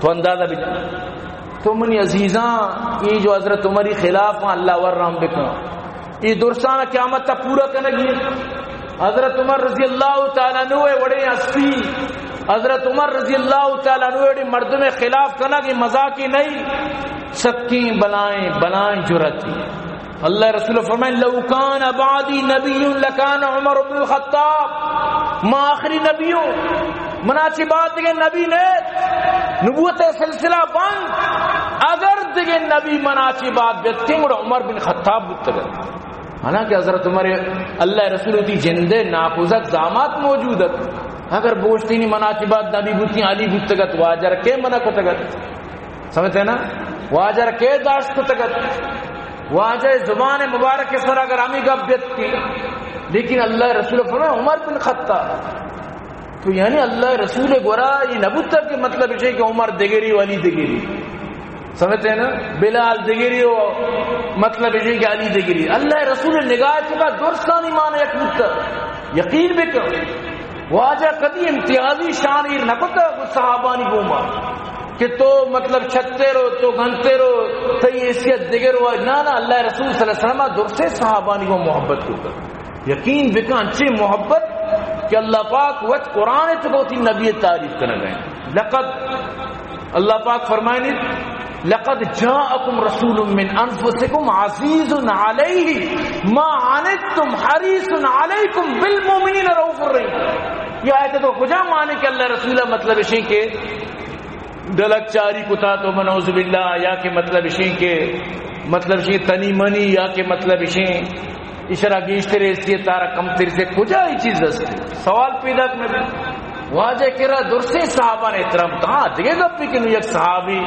تو اندازہ بھی تو منی عزیزاں یہ جو حضرت عمری خلاف اللہ ورحم بکن یہ درسانہ قیامت تا پورا کنگی حضرت عمر رضی اللہ تعالیٰ نوے وڑے اسپی حضرت عمر رضی اللہ تعالیٰ نوے وڑے مردم خلاف کنا کی مذاقی نہیں سکیں بلائیں جرتی اللہ رسول فرمائے لو کان بعدی نبی لکان عمر بن الخطاب ما آخری نبیوں مناچی بات دیکھیں نبی نے نبوت سلسلہ بند اگر دیگه نبی مناچی بات بیتیں اور عمر بن خطاب بتگر حالانکہ حضرت عمر اللہ رسول تی جندے ناپوزت زامات موجود ہے اگر بوشتی نہیں مناچی بات نبی بتیں علی بتگت واجر کے منع کو تگت سمجھتے ہیں نا واجر کے داشت کو تگت واجہ زبان مبارک سر اگر ہمیں گبیت کی لیکن اللہ رسول فرمائے عمر بن خطاب تو یعنی اللہ رسول گورا یہ نبوت کے مطلب ہے کہ عمر دگری والی دگری سمجھتے ہیں نا بلال دگری ہو مطلب ہے کہ علی دگری اللہ رسول نگاہ کے بعد درستانی مانا یک مطلب یقین بکر واجہ کدی امتیازی شان ایر نکتا صحابانی گوما کہ تو مطلب چھتے رو تو گھنتے رو تو یہ اسیت دگر ہوا نا اللہ رسول صلی اللہ علیہ وسلم درسے صحابانی کو محبت کرتا یقین بکا انچے محبت کہ اللہ پاک وقت قرآن تو بہت ہی نبی تعریف کرنا گئے لقد اللہ پاک فرمائے لقد جاءکم رسول من انفسکم عزیز علیہ ما عنتم حریص علیکم بالمؤمنین رؤوف الرحیم یہ آیت تو کجا مانے کہ اللہ رسول مطلب ہے کہ دلک چاری کتا تو منعوذ باللہ یا کہ مطلب اشیں کے مطلب اشیں تنی منی یا کہ مطلب اشیں اشارہ گیشتے رہستی تارا کم تیر سے کجا ہی چیز دستی سوال پیدا کرنے واجہ کرا درسے صحابہ نے احترام کہاں دیکھے گا پی کہ یک صحابی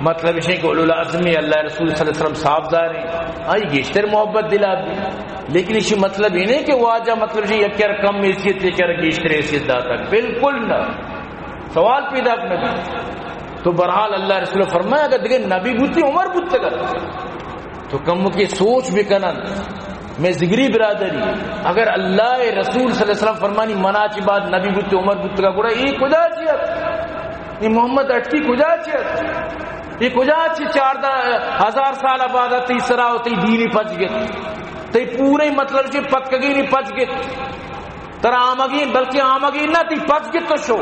مطلب اشیں کہ اولو العظمی اللہ رسول صلی اللہ علیہ وسلم صاحب دار ہیں آئی گیشتر محبت دلا دی لیکن اسی مطلب ہی نہیں کہ واجہ مطلب اشیں یک کر کم حیثیت یک کر گیشتر حیثیت داتا بالکل نہ سوال پیدا کرنے تو برحال اللہ رسول فرمایا اگر دیکھیں نبی بوتی عمر بوتے کر تو کم کی سوچ بھی کنن میں زگری برادری اگر اللہ رسول صلی اللہ علیہ وسلم فرمانی مناچی بعد نبی بوتی عمر بوتے کا گوڑا یہ کجا چیت یہ محمد اٹکی کجا چیت یہ کجا چی 14,000 سال بعد تیسرا ہوتی دینی پچ گئے تی پورے مطلب چی پتکگی نہیں پچ گئے ترا آمگین بلکہ آمگین نہ تی پچ گئے تو شو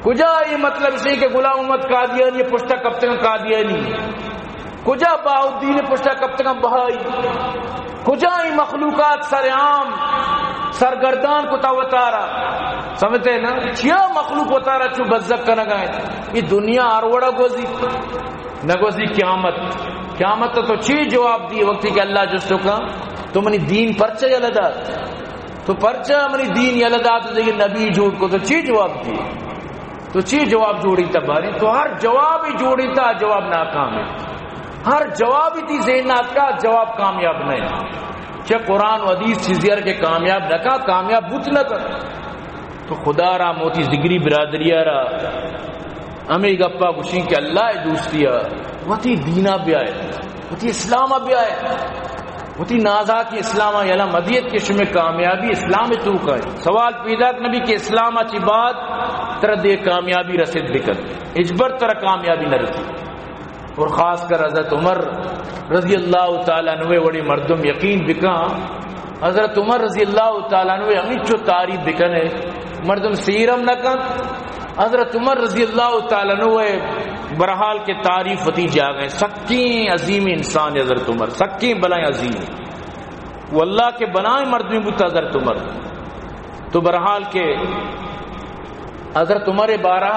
کجا یہ مطلب اسی کہ غلام محمد قادیانی پشتا کب تک قادیانی کجا بہاؤدین پشتا کب تک بہائی کجا یہ مخلوقات سر عام سرگردان کو تاوتارا سمجھتے ہیں نا چیا مخلوق اتارا چو بزک کا نگائیں یہ دنیا آروڑا گوزی نہ گوزی قیامت تو چی جواب دی وقتی کہ اللہ جسو کا تو منی دین پرچہ یلدات تو پرچہ منی دین یلدات دیکھیں نبی جھوٹ کو تو چی جواب دی تو چی جواب جوڑی تا باری تو ہر جواب ہی جوڑی تا جواب ناکام ہے ہر جواب ہی تھی ذہنات کا جواب کامیاب نہیں چاہے قرآن و حدیث چیزیر کے کامیاب نکا کامیاب بوت نہ کر تو خدا را موتی زگری برادریہ را ہمیں گپا گوشیں کہ اللہ دوستی وتی دینا بھی آئے وتی اسلام بھی آئے وتی نازا کی اسلام یلا مدیت کے شمع کامیابی اسلام تو کا ہے سوال پیدا نبی کہ اسلام اچھی بات تر دے کامیابی رسید بکر اجبر تر کامیابی نہ رسی اور خاص کر حضرت عمر رضی اللہ تعالیٰ عنہ وڑی مردم یقین بکا حضرت عمر رضی اللہ تعالیٰ عنہ ہمیں چو تعریف بکنے مردم سیرم نہ کن حضرت عمر رضی اللہ تعالیٰ عنہ برحال کے تعریف وتی جا گئے سکیں عظیم انسان حضرت عمر سکیں بلائیں عظیم وہ اللہ کے بنائیں مردمی بتا حضرت عمر تو برحال کے حضرت عمر بارہ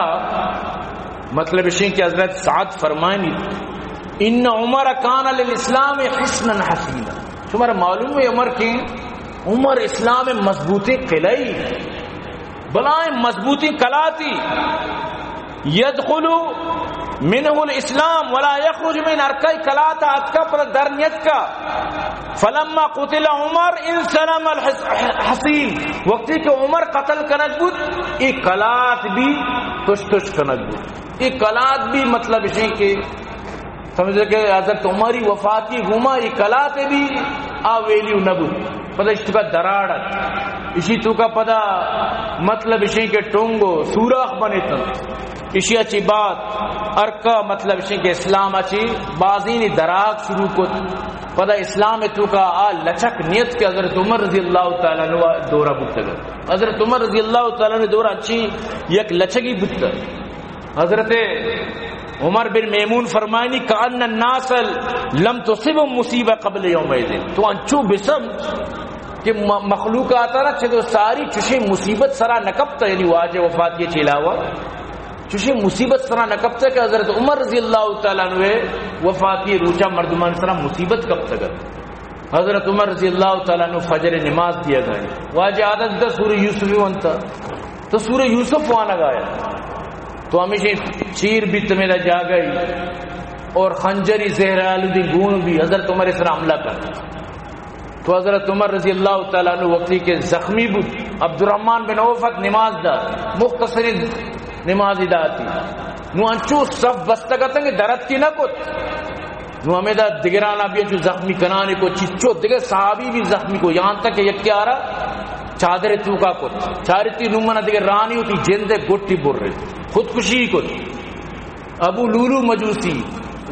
مطلب اشیں کہ حضرت سعد فرمائیں ان عمر کان للاسلام حسنا حسینا تمہارا معلوم ہے عمر کی عمر اسلام مضبوطی قلعی بلائیں مضبوطی کلاتی یدخلو منہ الاسلام ولا یخرج من ارکائی کلاتا اتکا پر درنیت کا فلما قتل عمر انسلم الحسین وقتی کہ عمر قتل کنک بود ایک کلات بھی تش تش کنک بود ایک کلات بھی مطلب اسے کہ سمجھے کہ حضرت عمری وفاتی گھوما یہ کلات بھی آویلیو نبود پتہ اس کا دراڑت اسی تو کا پتہ مطلب اسے کہ ٹونگو سوراخ بنے تن اسی اچھی بات ارکا مطلب اسے کہ اسلام اچھی بازین دراغ شروع کو پتہ اسلام تو کا لچک نیت کے حضرت عمر رضی اللہ تعالیٰ نے دورہ بکتا حضرت عمر رضی اللہ تعالیٰ نے دورہ اچھی یک لچکی بکتا حضرت عمر بن میمون فرمائنی کأن الناس لم تصب مصیبہ قبل یوم الدین تو انچو بسم کہ مخلوق آتا نا چھے تو ساری چشے مصیبت سرا نکبتا یعنی واجہ وفات یہ چلا ہوا چوشی مصیبت سرا نکب تک حضرت عمر رضی اللہ تعالیٰ عنہ وفاتی روچہ مردمان سرا مصیبت کب تک حضرت عمر رضی اللہ تعالیٰ عنہ فجر نماز دیا گئے واجہ عادت دا سورہ یوسف وانتا تو سورہ یوسف وہاں لگایا تو ہمیشہ چیر بھی تمہیں جا گئی اور خنجری زہر آلودی گون بھی حضرت عمر اس طرح حملہ کر تو حضرت عمر رضی اللہ تعالیٰ عنہ وقتی کے زخمی بود عبد الرحمن بن عوف نماز دا مختصری نماز ادا تھی نو انچو صف بستگتن کہ درد کی نہ کت نو ہمیں دا دگران ابھی جو زخمی کنانے کو چچو دگر صحابی بھی زخمی کو یہاں تک کہ یک کیا رہا چادر توکا کت چارتی نمانہ دگر رانی ہوتی جندے گٹی بر رہی خودکشی کت ابو لولو مجوسی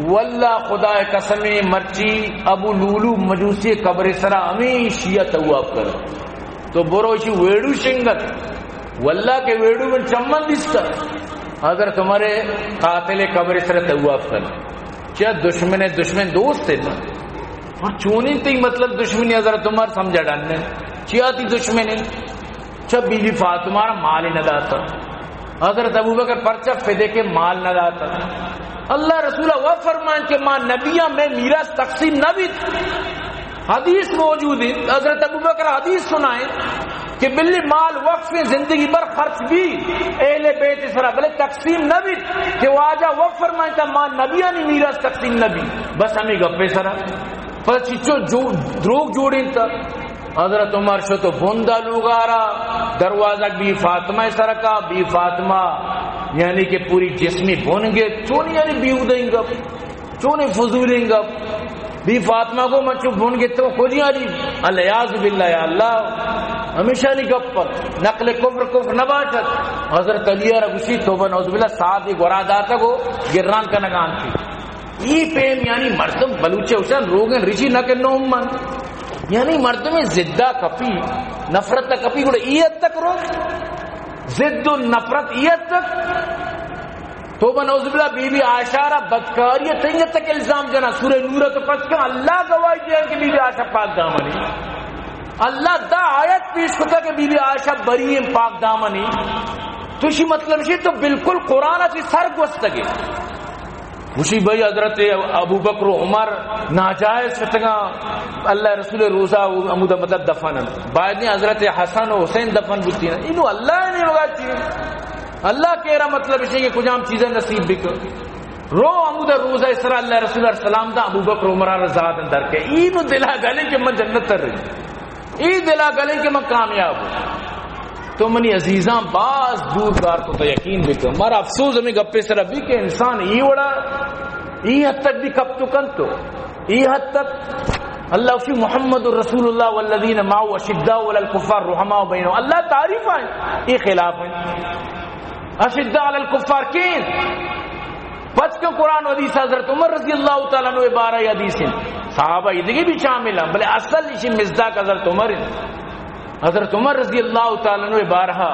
واللہ خدا قسم مرچی ابو لولو مجوسی قبر سرا ہمیں شیعہ تواب کر تو بروشی ویڑو شنگت واللہ کے ویڑو من چمن دستا حضرت ہمارے قاتل قبر سرا تواب کر کیا دشمن دوست تھے نا اور چونی تھی مطلب دشمنی حضرت عمر سمجھا ڈالنے کیا تھی دشمنی چا بیوی فاطمہ مال نہ داتا حضرت ابوبکر پرچہ فدے کے مال نہ داتا اللہ رسول وہ فرمان کہ ماں نبیہ میں میراث تقسیم نہ بھی حدیث موجود ہے حضرت ابوبکر حدیث سنائیں کہ بلی مال وقف میں زندگی بھر خرچ بھی اہل بیت اسرا بلے تقسیم نہ بھی کہ وہ آجا وقف فرمائیں کہ ماں نبیہ نہیں میراث تقسیم نہ بھی بس ہمیں گپے سرا پس چچو دروگ جوڑیں تا حضرت عمر شو تو بندہ لوگارا دروازہ بی فاطمہ سرکا بی فاطمہ یعنی کہ پوری جسمی بھونگے چونی یعنی بیودیں گا چونی فضولیں گا بی فاطمہ کو مچو بھونگے تو کھوجیاں جی الیاذ باللہ یا اللہ ہمیشہ نہیں گپ نقل کفر نباشت حضرت علی رگوشی توبہ نعوذ باللہ ساتھ ہی گراداتا کو گران کا نگان تھی یہ پیم یعنی مردم بلوچے حسین روگن رچی نہ کہ نوم من یعنی مردم زدہ کپی نفرت کپی گوڑا ایت تک رو زد و نفرت ایت تک توبہ نعوذ باللہ بی بی عائشہ را بدکاری تیت تک الزام جنا سورہ نورہ تو پس کہ اللہ گواہی دیا کہ بی بی عائشہ پاک دامنی اللہ دا آیت پیش کتا کہ بی بی عائشہ بری پاک دامنی تو اسی مطلب شی تو بالکل قرآن اچھی سر گوستگی خوشی بھائی حضرت ابو بکر و عمر ناجائز فتگا اللہ رسول روزہ امودہ مطلب دفن بعد نے حضرت حسن و حسین دفن بکتی ہیں انہوں اللہ نہیں ہوگا چیز اللہ کہہ رہا مطلب اسے کہ کچھ ہم چیزیں نصیب بکر رو امودہ روزہ اسرا اللہ رسول السلام دا ابو بکر و عمر رضات اندر کے اینو دلا گلیں کہ من جنت تر رہی ای دلا گلیں کہ من کامیاب ہوں تو منی عزیزاں باز دور دار کو تو یقین بھی کہ ہمارا افسوس ہمیں گپے سر ابھی کہ انسان ای وڑا ای حد تک بھی کب تو کن تو ای حد تک اللہ فی محمد الرسول اللہ والذین معه اشداء علی الکفار رحماء بینهم اللہ تعریف ہے ای خلاف ہے اشداء علی الکفار کین پس کے قرآن و حدیث حضرت عمر رضی اللہ تعالیٰ عنہ 12 حدیث صحابہ یہ بھی شامل ہیں بلے اصل اسی مصداق حضرت عمر حضرت عمر رضی اللہ تعالیٰ عنہ 12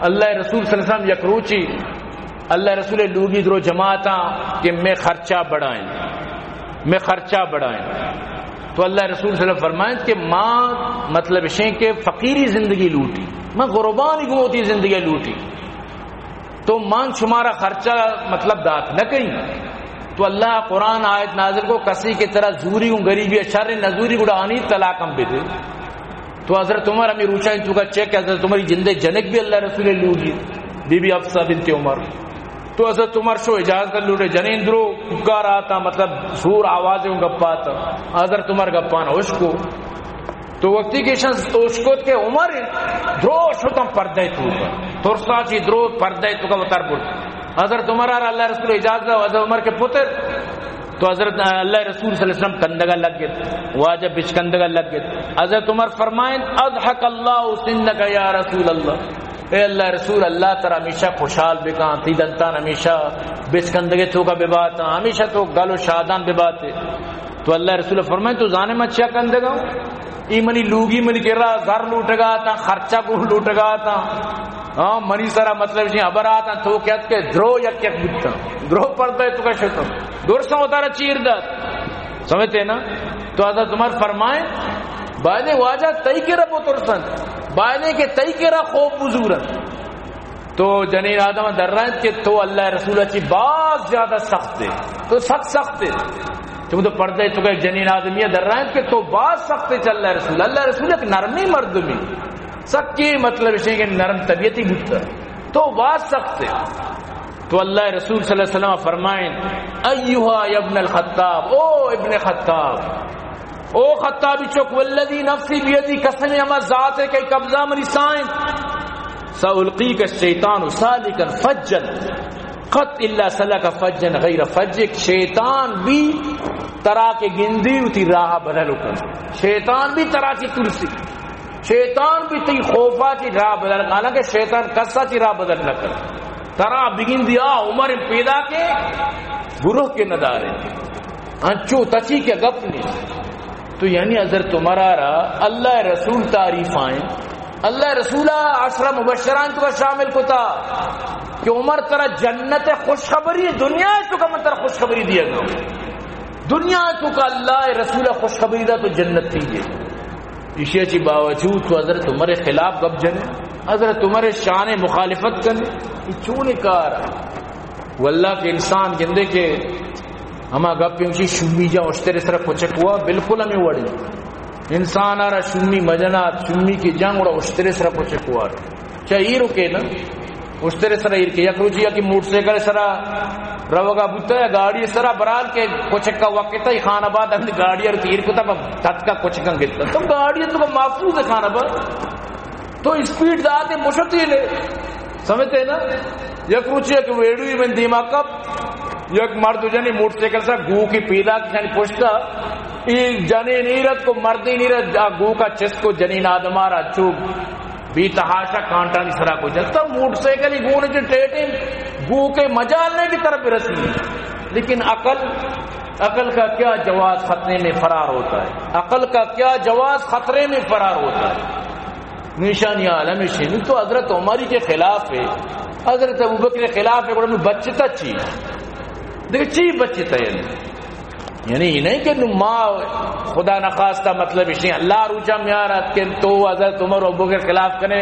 اللہ رسول صلی اللہ علیہ وسلم یکروچی اللہ رسول لوگی درو جماعتاں کہ میں خرچہ بڑھائیں تو اللہ رسول صلی اللہ علیہ وسلم فرمائیں کہ ماں مطلب شیں کہ فقیری زندگی لوٹی میں غربانی گموتی زندگی لوٹی تو مان شمارا خرچہ مطلب دات نہ کہیں تو اللہ قرآن آیت نازل کو کسی کی طرح زوری ہوں غریبی شر نزوری گڑا آنی طلاقم بھی دے تو حضرت عمر ہمیں روچائیں تو کا چیک حضرت عمر جندے جنک بھی اللہ رسول لوگی بی بی حفصہ بنت عمر تو حضرت عمر شو اجازت لوٹے جنین درو پکار آتا مطلب زور آوازیں گپا آتا حضرت عمر گپانا اشکو تو وقتی کے شخص تو اشکوت کے عمر درو شتم پردے تو کا ترسا چی درو پردے تو کا وطر بود حضرت عمر اللہ رسول اجازت حضرت عمر کے پتر تو حضرت اللہ رسول صلی اللہ علیہ وسلم کندگا لگ گئے واجب بچ کندگا لگ گئے حضرت عمر فرمائیں اضحک اللہ سنک یا رسول اللہ اے اللہ رسول اللہ تر ہمیشہ خوشحال بکا تی دنتان ہمیشہ بچ کندگے تو کا ببات ہمیشہ تو گلو شادان ببات تو اللہ رسول فرمائیں تو زانے میں اچھا کندگا ای منی لوگی منی کہہ رہا زر لوٹ گا تا خرچہ کو لوٹ گا تا ہاں منی سارا مطلب جی ابر آتا تو کہت کے درو یک یک بکتا درو پڑتا ہے تو کا شکر دور سے ہوتا رہا چیر دات سمجھتے نا تو حضرت عمر فرمائیں بائنے واجہ تئی کے رب و ترسن بائنے کے تئی کے رب خوب بزورن تو جنین آدم در رہے کہ تو اللہ رسول چی بہت زیادہ سخت ہے، تو سخت ہے تم تو پردے تو کہ جنین آدمیہ در رہے کہ تو بہت سخت ہے اللہ رسول ایک نرمی مردمی سکی مطلب ہے کہ نرم طبیعتی بھتا تو بہت سخت ہے. تو اللہ رسول صلی اللہ علیہ وسلم فرمائیں ایھا ابن الخطاب، او ابن خطاب، او خطابی چوک والذی نفسی بیدی قسم ہما ذات ہے کہ قبضہ مری سائن سألقیک الشیطان سالکا فجا قط الا سلک فجا غیر فجک. شیطان بھی طرح کے گندی ہوتی راہ بدل کر، شیطان بھی طرح کی ترسی، شیطان بھی تی خوفا کی راہ بدل، حالانکہ شیطان کسا کی راہ بدل نہ کر طرح بگن دیا عمر پیدا کے گروہ کے ندارے انچو تچی کے گپ نہیں. تو یعنی اگر تمہارا رہا اللہ رسول تعریف آئیں، اللہ رسولہ عشرہ مبشران تو کا شامل کو تھا کہ عمر ترہ جنت خوشخبری دنیا تو کا من ترہ خوشخبری دیا گا، دنیا تو کا اللہ رسولہ خوشخبری دا تو جنت تیجئے. اشیاء چی باوجود تو حضرت عمر خلاف گپ جنے، حضرت عمر شان مخالفت کرنے یہ چونے کار واللہ کے انسان گندے کے ہما گپ پیمشی شمی جا اشتر سرک پچک ہوا بالکل ہمیں وڑی انسان آرہ شمی مجنات شمی کی جنگ وڑا اشتر سرک پچک ہوا چاہیے رکے نا اشتر سرہ ایرکے یک روچی یا کی موٹ سیکل سرہ روگا بوتا ہے گاڑی سرہ برال کے کچھ کا وقت ہے خان آباد اپنی گاڑی اور تیر کو تب تت کا کچھ کا گتا تو گاڑی تو محفوظ ہے خان آباد تو اسپیڈ داتے مشتی لے سمجھتے ہیں نا. یک روچی ہے کہ ویڈوی میں دیما کب یک مرد جنی موٹ سیکل سرہ گو کی پیلا کی جنی پوشتا جنی نیرت کو مردی نیرت گو کا چس کو جنین آدمارا چوب بھی تحاشا کانٹا نہیں سرا کو جلتا موٹ سیکل ہی گونے جو ٹیٹیں گو کے مجالنے کی طرف رسی. لیکن عقل کا کیا جواز خطرے میں فرار ہوتا ہے، عقل کا کیا جواز خطرے میں فرار ہوتا ہے. نشانی عالم شنی تو حضرت عمری کے خلاف ہے، حضرت ابوبکر کے خلاف ہے، بڑا بچتا چیز دیکھ چیز بچتا ہے یعنی یہ نہیں کہ ماں خدا نخواستہ مطلب اس نے اللہ روچہ میارت کہ تو حضرت عمر ابو کے خلاف کرے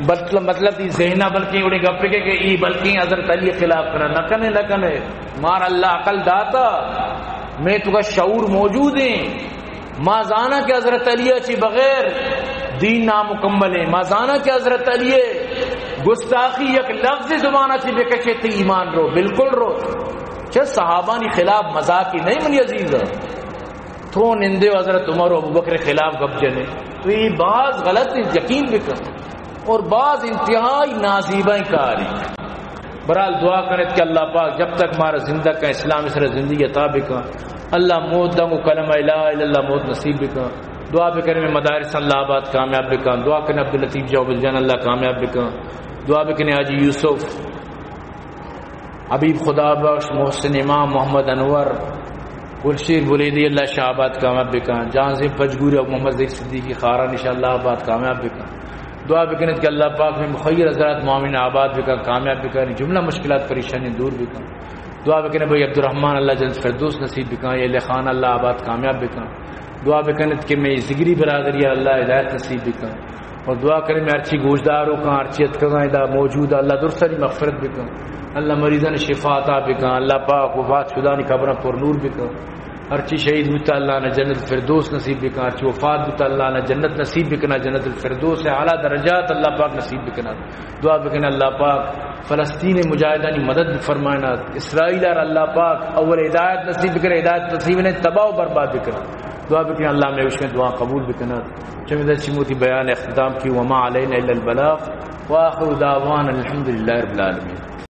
مطلب یہ ذہنہ بلکہ اڑے گپے کہ ای بلکہ حضرت علی خلاف کرنا نہ کنے مار اللہ عقل داتا میں تو کا شعور موجود ہیں ماں زانا کہ حضرت علی اچھی بغیر دین نامکمل ہے، ماں زانا کہ حضرت علی گستاخی یک لفظ زبانہ سے بے کچے تی ایمان رو بالکل رو چھ صحابانی خلاف مذاقی نہیں منی عزیز تو نندے حضرت عمر و ابوبکر خلاف گپ جنے تو یہ بعض غلط یقین بکن اور بعض انتہائی نازیبائیں کاری. برحال دعا کرت کہ اللہ پاک جب تک ہمارا زندہ کا اسلام سر زندگی عطا بکا، اللہ موت دم و کلمہ لا الہ الا اللہ موت نصیب بکا. دعا بکرنے میں مدارس اللہ آباد کامیاب بکا، دعا کرنے عبداللطیف جاوب الجان اللہ کامیاب بکا، دعا بکرنے حاجی یوسف حبیب خدا بخش محسن امام محمد انور گلشیر بریدی اللہ شاہ آباد کامیاب بکا، جہاں سے پجگوری اور محمد زید صدیقی خارا انشاءاللہ آباد کامیاب بکا. دعا بکنت کہ اللہ پاک میں مخیر حضرات معاملین آباد بکا کامیاب بکا، جملہ مشکلات پریشانی دور بکا. دعا بکنت بھائی عبدالرحمن اللہ جنت فردوس نصیب بکا، یہ علی خان اللہ آباد کامیاب بکا. دعا بکنت کہ میں زگری برادری اللہ ہدایت نصیب بکا، اور دعا کریں میں ارچی گوشداروں کا ارچیت کا موجود اللہ درسری مغفرت بکا، اللہ مریضان شفا عطا بکا، اللہ پاک وفات شدانی قبرہ پر نور بکا، ارچی شہید ہوتا اللہ نے جنت الفردوس نصیب بکا، ارچی وفات ہوتا اللہ نے جنت نصیب بکنا، جنت الفردوس ہے اعلیٰ درجات اللہ پاک نصیب بکنا. دعا بکنا اللہ پاک فلسطین مجاہدانی مدد فرمائنا، اسرائیل اور اللہ پاک اول ہدایت نصیب بکنا، ہدایت نصیب نے تباہ و برباد بکنا. دعا بکنا اللہ میں اس میں دعا قبول بکنا. چمیدہ چموتی بیان اختتام کی وما علینا الا البلاغ وآخر دعوان الحمدللہ رب العالمین.